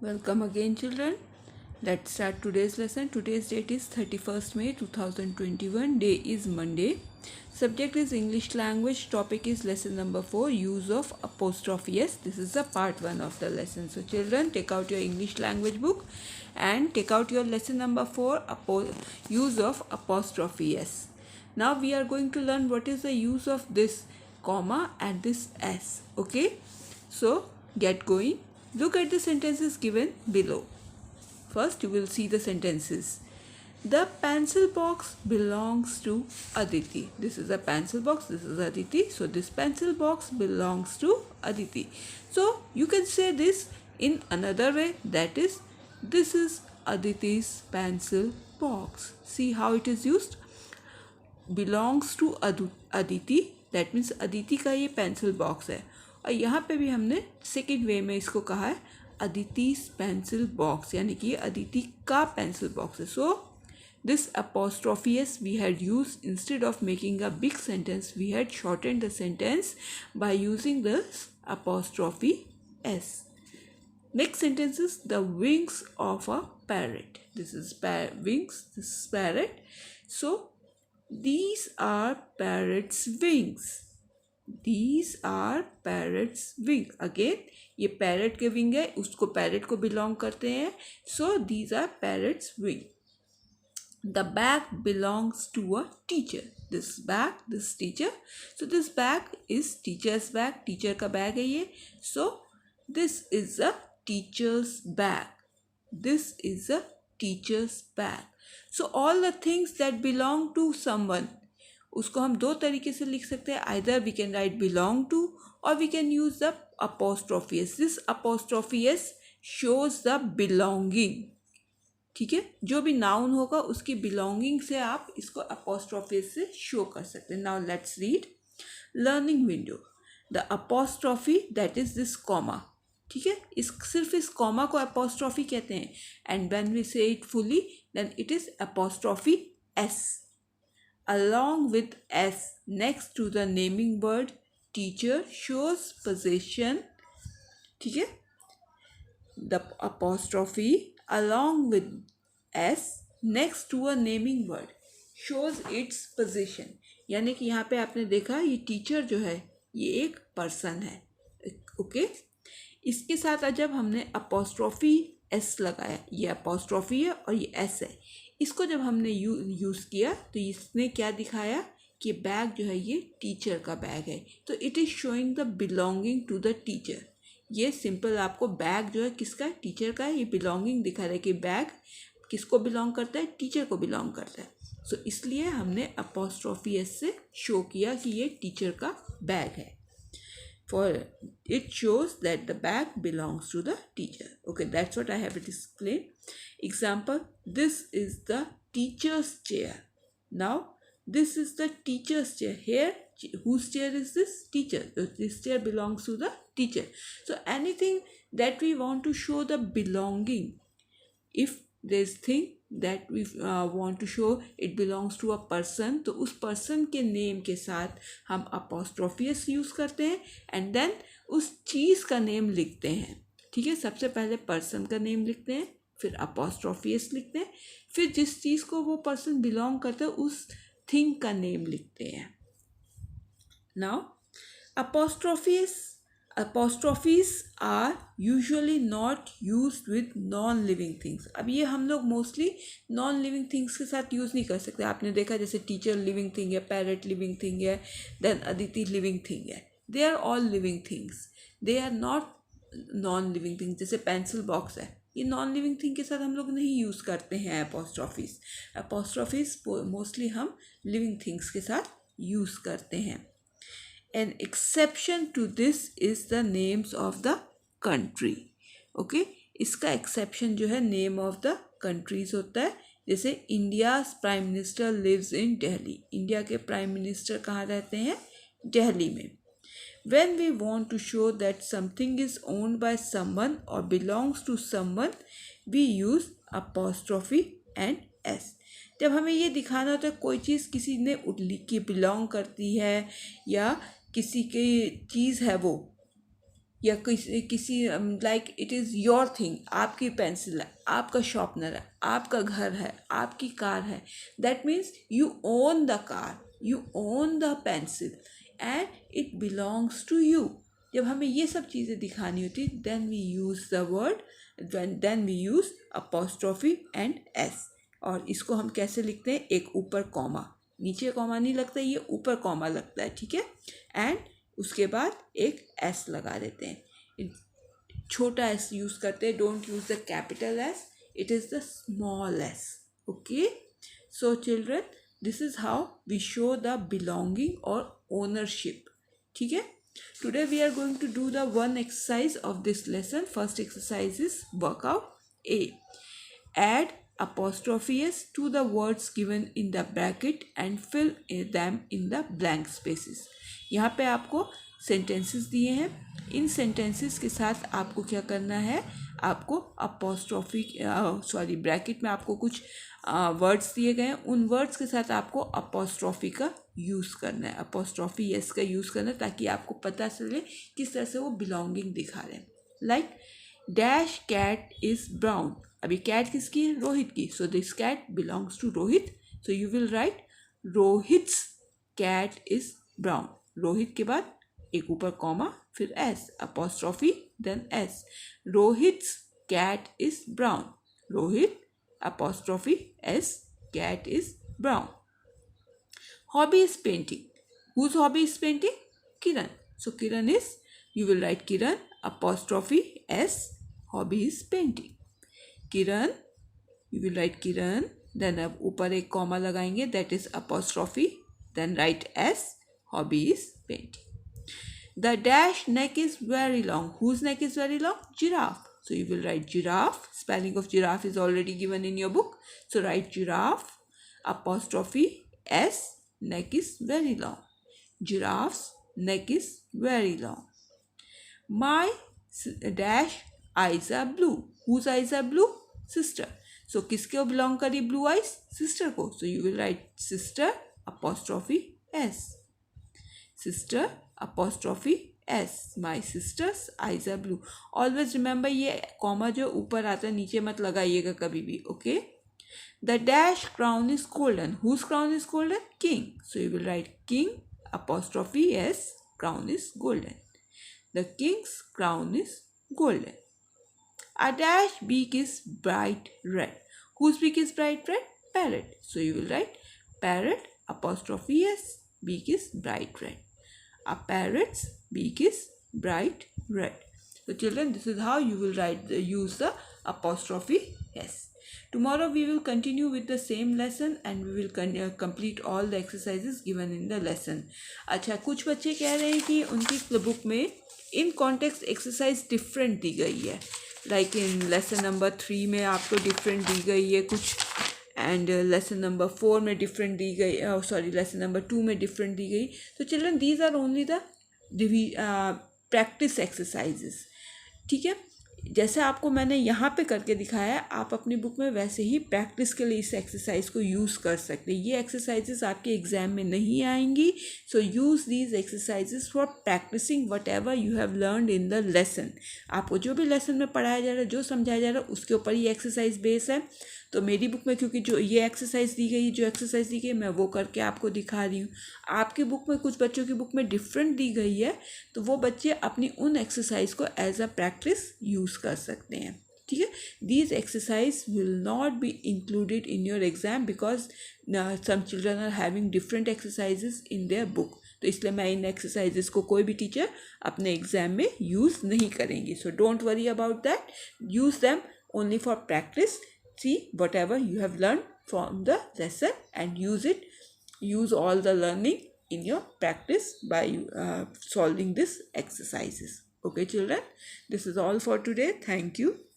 Welcome again, children. Let's start today's lesson. Today's date is 31st May 2021. Day is Monday. Subject is English language. Topic is lesson number 4, use of apostrophe s. This is the part 1 of the lesson. So, children, take out your English language book and take out your lesson number 4, use of apostrophe s. Now, we are going to learn what is the use of this comma and this s. Okay. So, get going. Look at the sentences given below. First, you will see the sentences. The pencil box belongs to Aditi. This is a pencil box. This is Aditi. So, this pencil box belongs to Aditi. So, you can say this in another way. That is, this is Aditi's pencil box. See how it is used. Belongs to Aditi. That means Aditi का ये pencil box है. और यहाँ पे भी हमने second way में इसको कहा है अदिति's पेंसिल बॉक्स, यानी कि अदिति का पेंसिल बॉक्स है. So this apostrophe s we had used instead of making a big sentence. We had shortened the sentence by using this apostrophe s. Next sentence is the wings of a parrot. This is wings. This is parrot. So these are parrot's wings. These are parrot's wing. Again, ये parrot के wing है, उसको parrot को belong करते हैं. So these are parrot's wing. The bag belongs to a teacher. This bag, this teacher. So this bag is teacher's bag. Teacher का bag है ये. So this is a teacher's bag. This is a teacher's bag. So all the things that belong to someone, उसको हम दो तरीके से लिख सकते हैं. Either we can write belong to और we can use the apostrophe s. This apostrophe s shows the belonging. ठीक है, जो भी नाउन होगा उसकी बिलोंगिंग से आप इसको apostrophe s से शो कर सकते हैं. Now let's read learning window. The apostrophe that is this comma. ठीक है, सिर्फ इस कॉमा को apostrophe कहते हैं. And when we say it fully then it is apostrophe s. Along with s next to the naming word teacher shows possession. ठीक है, the apostrophe along with s next to a naming word shows its position. यानी कि यहाँ पे आपने देखा ये teacher जो है ये एक पर्सन है. ओके, इसके साथ जब हमने apostrophe s लगाया, ये apostrophe है और ये s है, इसको जब हमने यूज़ किया तो इसने क्या दिखाया कि बैग जो है ये टीचर का बैग है. तो it is showing the belonging to the teacher. ये सिंपल आपको बैग जो है किसका है, टीचर का है. ये बिलोंगिंग दिखा रहा है कि बैग किसको बिलोंग करता है, टीचर को बिलोंग करता है. सो इसलिए हमने apostrophe s से शो किया कि ये टीचर का बैग है. For it shows that the bag belongs to the teacher. Okay, that's what I have to explain. Example, this is the teacher's chair. Now, this is the teacher's chair. Here, whose chair is this? Teacher. So, this chair belongs to the teacher. So, anything that we want to show the belonging, if there's thing that we want to show it belongs to a person, तो उस person के name के साथ हम apostrophe s use करते हैं and then उस चीज़ का नेम लिखते हैं. ठीक है, सबसे पहले person का नेम लिखते हैं, फिर apostrophe s लिखते हैं, फिर जिस चीज़ को वो person belong करता है उस thing का नेम लिखते हैं. Now apostrophes are usually not used with non-living things. अब ये हम लोग मोस्टली non-living things के साथ यूज़ नहीं कर सकते. आपने देखा जैसे टीचर लिविंग थिंग है, पैरट लिविंग थिंग है, देन अदिति लिविंग थिंग है. They are all living things, they are not non-living things. जैसे पेंसिल बॉक्स है, ये नॉन लिविंग थिंग के साथ हम लोग नहीं यूज़ करते हैं apostrophes. apostrophes मोस्टली हम लिविंग थिंग्स के साथ यूज़ करते हैं. An exception to this is the names of the country. Okay, इसका exception जो है name of the countries होता है. जैसे India's prime minister lives in Delhi. India के प्राइम मिनिस्टर कहाँ रहते हैं, दिल्ली में. When we want to show that something is owned by someone or belongs to someone, we use apostrophe and s. जब हमें ये दिखाना होता है कोई चीज़ किसी ने की बिलोंग करती है या किसी की चीज़ है वो, या किसी like it is your thing, आपकी पेंसिल है, आपका शॉर्पनर है, आपका घर है, आपकी कार है, that means you own the car, you own the pencil and it belongs to you. जब हमें ये सब चीज़ें दिखानी होती then we use the word, then we use apostrophe and S. और इसको हम कैसे लिखते हैं, एक ऊपर कॉमा, नीचे कॉमा नहीं लगता, ये ऊपर कॉमा लगता है, ठीक है। एंड उसके बाद एक एस लगा देते हैं, छोटा एस यूज़ करते हैं, don't use the capital S, it is the small S. Okay, so children this is how we show the belonging और ओनरशिप, ठीक है। Today we are going to do the one exercise of this lesson. First exercise is workout A, add apostrophe s to the words given in the bracket and fill them in the blank spaces। यहाँ पे आपको sentences दिए हैं, इन sentences के साथ आपको क्या करना है, आपको अपॉस्ट्रोफी ब्रैकेट में आपको कुछ वर्ड्स दिए गए हैं, उन वर्ड्स के साथ आपको अपॉस्ट्रोफी का यूज़ करना है, अपॉस्ट्रोफी एस का यूज़ करना है, ताकि आपको पता चले किस तरह से वो बिलोंगिंग दिखा रहे हैं। Like dash cat is brown, अभी कैट किसकी है, रोहित की, so this cat belongs to Rohit, so you will write Rohit's cat is brown. Rohit के बाद एक ऊपर कॉमा, फिर S, apostrophe then S, Rohit's cat is brown, Rohit apostrophe S, cat is brown. Hobby is painting, whose hobby is painting, Kiran, so Kiran is, you will write Kiran apostrophe S, hobby is painting, Kiran, you will write Kiran, then अब ऊपर एक comma लगाएंगे, that is apostrophe, then write S, hobby is painting। The dash neck is very long, whose neck is very long, giraffe, so you will write giraffe, spelling of giraffe is already given in your book, so write giraffe apostrophe S, neck is very long, giraffe's neck is very long। My dash eyes are blue, whose eyes are blue, sister, so किसको belong करी blue eyes, sister को, so you will write sister apostrophe S, sister apostrophe S, my sister's eyes are blue। always remember ये comma जो ऊपर आता है नीचे मत लगाइएगा कभी भी, okay। The dash crown is golden, whose crown is golden, king, so you will write king apostrophe S, crown is golden, the king's crown is golden। A dash beak is bright red, whose beak is bright red, parrot, so you will write parrot apostrophe S, beak is bright red, a parrot's beak is bright red। So children, this is how you will use the apostrophe S। Tomorrow we will continue with the same lesson and we will complete all the exercises given in the lesson। अच्छा, कुछ बच्चे कह रहे हैं कि उनकी book में in context exercise different दी गई है, लाइक इन लेसन नंबर 3 में आपको डिफरेंट दी गई है कुछ, एंड लेसन नंबर 4 में डिफरेंट दी गई, लेसन नंबर 2 में डिफरेंट दी गई। तो children these are only the practice exercises, ठीक है। जैसे आपको मैंने यहाँ पे करके दिखाया है, आप अपनी बुक में वैसे ही प्रैक्टिस के लिए इस एक्सरसाइज को यूज़ कर सकते हैं। ये एक्सरसाइजेस आपके एग्जाम में नहीं आएंगी, so use these exercises for practicing whatever you have learned in the lesson. आपको जो भी लेसन में पढ़ाया जा रहा है, जो समझाया जा रहा है, उसके ऊपर ये एक्सरसाइज बेस है। तो मेरी बुक में क्योंकि जो ये एक्सरसाइज दी गई, जो एक्सरसाइज दी गई, मैं वो करके आपको दिखा रही हूँ। आपकी बुक में, कुछ बच्चों की बुक में डिफरेंट दी गई है, तो वो बच्चे अपनी उन एक्सरसाइज को एज अ प्रैक्टिस यूज़ कर सकते हैं, ठीक है। These exercise will not be included in your exam because some children are having different exercises in their book, तो इसलिए मैं इन एक्सरसाइजेस को कोई भी टीचर अपने एग्जाम में यूज़ नहीं करेंगी। So don't worry about that, use them only for practice. See whatever you have learned from the lesson and use all the learning in your practice by solving these exercises. Okay children, this is all for today. Thank you.